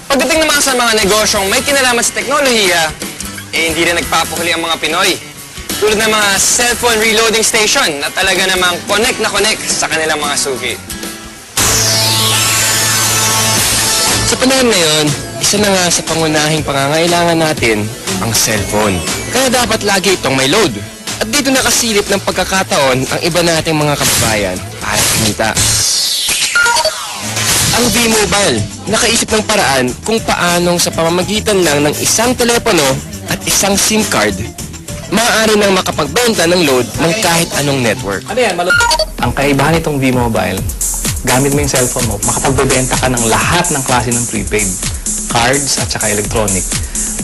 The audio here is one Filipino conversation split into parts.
Pagdating naman sa mga negosyong may kinalaman sa teknolohiya, hindi rin nagpapahuli ang mga Pinoy. Tulad ng mga cellphone reloading station na talaga namang connect na connect sa kanilang mga suki. Sa panahon ngayon, isa na nga sa pangunahing pangangailangan natin ang cellphone. Kaya dapat lagi itong may load. At dito nakasilip ng pagkakataon ang iba nating mga kababayan para kumita. Ang V-Mobile, nakaisip ng paraan kung paanong sa pamamagitan lang ng isang telepono at isang SIM card, maaari nang makapagbenta ng load ng kahit anong network. Ang kaibahan nitong V-Mobile, gamit mo yung cellphone mo, makapagbebenta ka ng lahat ng klase ng prepaid, cards at saka electronic,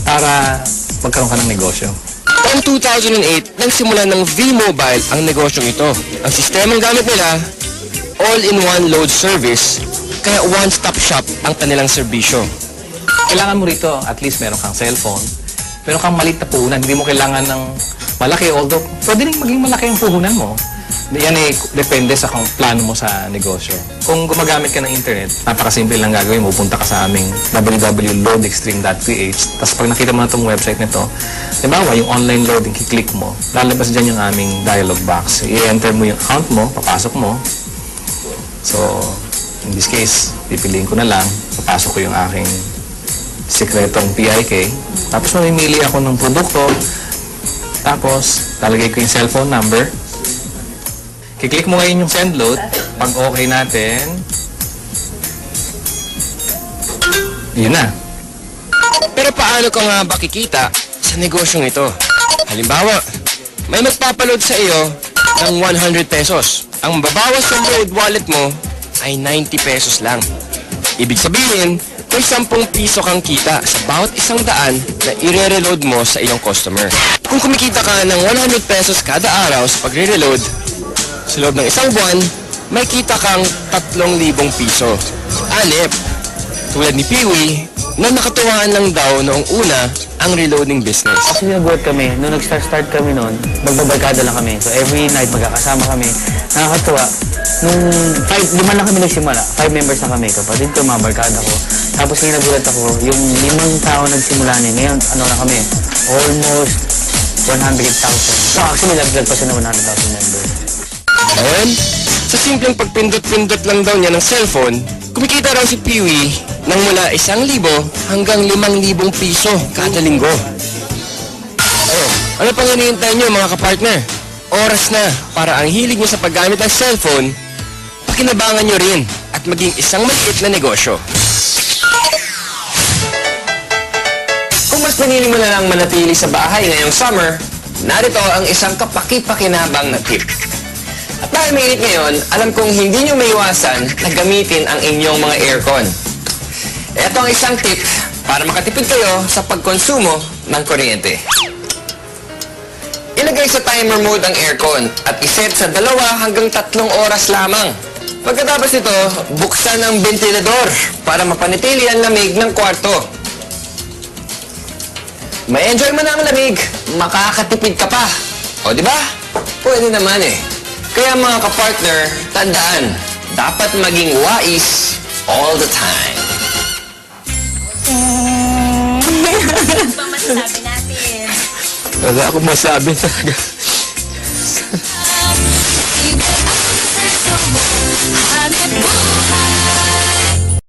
para magkaroon ka ng negosyo. Taong 2008, nagsimula ng V-Mobile ang negosyong ito. Ang sistemang gamit nila, all-in-one load service, kaya one-stop shop ang kanilang serbisyo. Kailangan mo rito, at least meron kang cellphone, meron kang maliit na puhunan, hindi mo kailangan ng malaki, although pwede rin maging malaki yung puhunan mo. Yan depende sa kung plano mo sa negosyo. Kung gumagamit ka ng internet, napakasimple lang gagawin mo. Punta ka sa aming www.loadextreme.ph. Tapos pag nakita mo na itong website nito, halimbawa yung online loading, kiklik mo, lalabas dyan yung aming dialog box. I-enter mo yung account mo, papasok mo. So, in this case, pipiliin ko na lang, papasok ko yung aking sikretong PIK. Tapos mamimili ako ng produkto. Tapos, lalagay ko yung cellphone number. Kiklik mo ngayon yung send load. Pag okay natin, yun na. Pero paano ka nga ba kikita sa negosyong ito? Halimbawa, may magpapaload sa iyo ng 100 pesos. Ang mababawas sa load wallet mo ay 90 pesos lang. Ibig sabihin, may 10 piso kang kita sa bawat 100 na i-reload mo sa iyong customer. Kung kumikita ka ng 100 pesos kada araw sa pagre-reload, sa loob ng isang buwan, may kita kang 3,000 piso. Anip, tulad ni Peewee, na nakatuwaan lang daw noong una ang reloading business. Actually, nagulat kami. Nung nag-start kami noon, magbabarkada lang kami. So, every night, magkakasama kami. Nakakatuwa. Nung 5 lang kami nagsimula. 5 members na kami. Kapatid ko, mga barkada ko. Tapos ngayon nagulat ako, yung 5 tao nagsimula niya. Ngayon, ano na kami? Almost 100,000. So, actually, naglag pa siya ng 100,000 members. Ngayon, sa simpleng pagpindot-pindot lang daw niya ng cellphone, kumikita raw si Peewee ng mula 1,000 hanggang 5,000 piso kada linggo. Ano pang hinihintay niyo mga kapartner? Oras na para ang hilig niyo sa paggamit ng cellphone, pakinabangan niyo rin at maging isang maliit na negosyo. Kung mas pinili mo na lang manatili sa bahay ngayong summer, narito ang isang kapaki-pakinabang na tip. At dahil mainit ngayon, alam kong hindi nyo maiwasan na gamitin ang inyong mga aircon. Ito ang isang tip para makatipid kayo sa pagkonsumo ng kuryente. Ilagay sa timer mode ang aircon at iset sa 2 hanggang 3 oras lamang. Pagkatapos nito, buksan ang ventilador para mapanatili ang lamig ng kwarto. May enjoy mo na ang lamig, makakatipid ka pa. O di ba? Pwede naman eh. Kaya mga kapartner, tandaan, dapat maging wais all the time. Ano ba masasabi natin? Wala akong masabi talaga.